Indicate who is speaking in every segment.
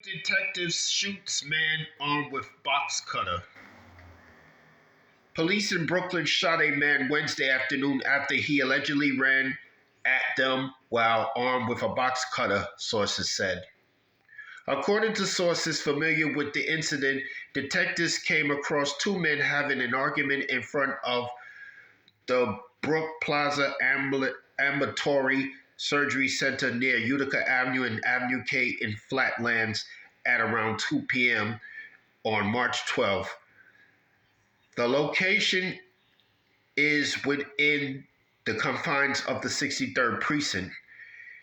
Speaker 1: Detectives shoots man armed with box cutter. Police in Brooklyn shot a man Wednesday afternoon after he allegedly ran at them while armed with a box cutter, sources said. According to sources familiar with the incident, detectives came across two men having an argument in front of the Brook Plaza Ambulatory Surgery Center near Utica Avenue and Avenue K in Flatlands at around 2 p.m. on March 12th. The location is within the confines of the 63rd Precinct.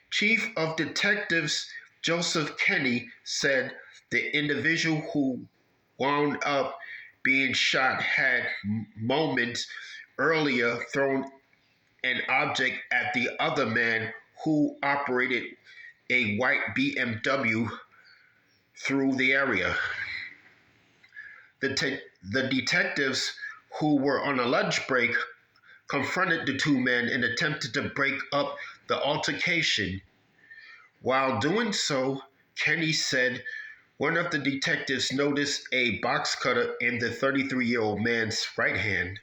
Speaker 1: Chief of Detectives Joseph Kenney said the individual who wound up being shot had moments earlier thrown an object at the other man who operated a white BMW through the area. The detectives, who were on a lunch break, confronted the two men and attempted to break up the altercation. While doing so, Kenney said one of the detectives noticed a box cutter in the 33-year-old man's right hand.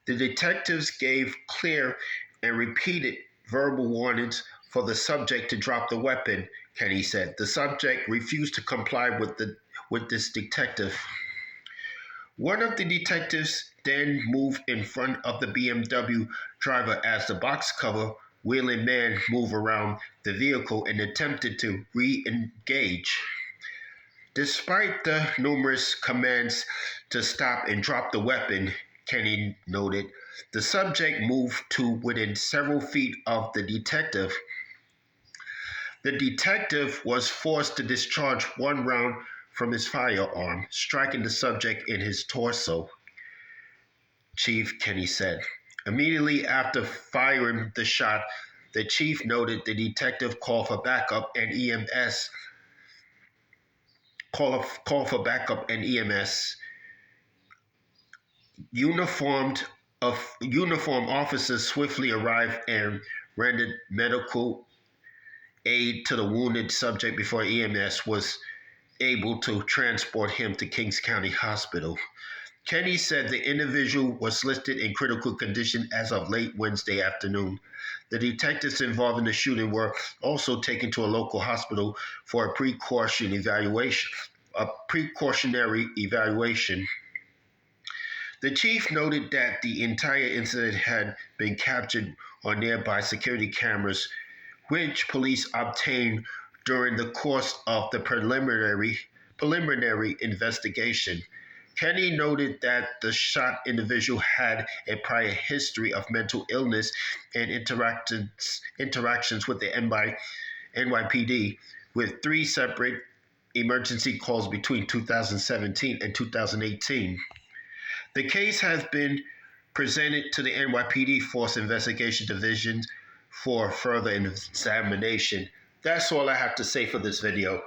Speaker 1: The detectives gave clear and repeated verbal warnings for the subject to drop the weapon, Kenney said. The subject refused to comply with this detective. One of the detectives then moved in front of the BMW driver as the box cover wheeling man moved around the vehicle and attempted to re-engage. Despite the numerous commands to stop and drop the weapon, Kenney noted, the subject moved to within several feet of the detective. The detective was forced to discharge one round from his firearm, striking the subject in his torso, Chief Kenney said. Immediately after firing the shot, the chief noted the detective called for backup and EMS. Uniformed officers swiftly arrived and rendered medical aid to the wounded subject before EMS was able to transport him to Kings County Hospital. Kenney said the individual was listed in critical condition as of late Wednesday afternoon. The detectives involved in the shooting were also taken to a local hospital for a precautionary evaluation. The chief noted that the entire incident had been captured on nearby security cameras, which police obtained during the course of the preliminary investigation. Kenney noted that the shot individual had a prior history of mental illness and interactions with the NYPD, with 3 separate emergency calls between 2017 and 2018. The case has been presented to the NYPD Force Investigation Division for further examination. That's all I have to say for this video.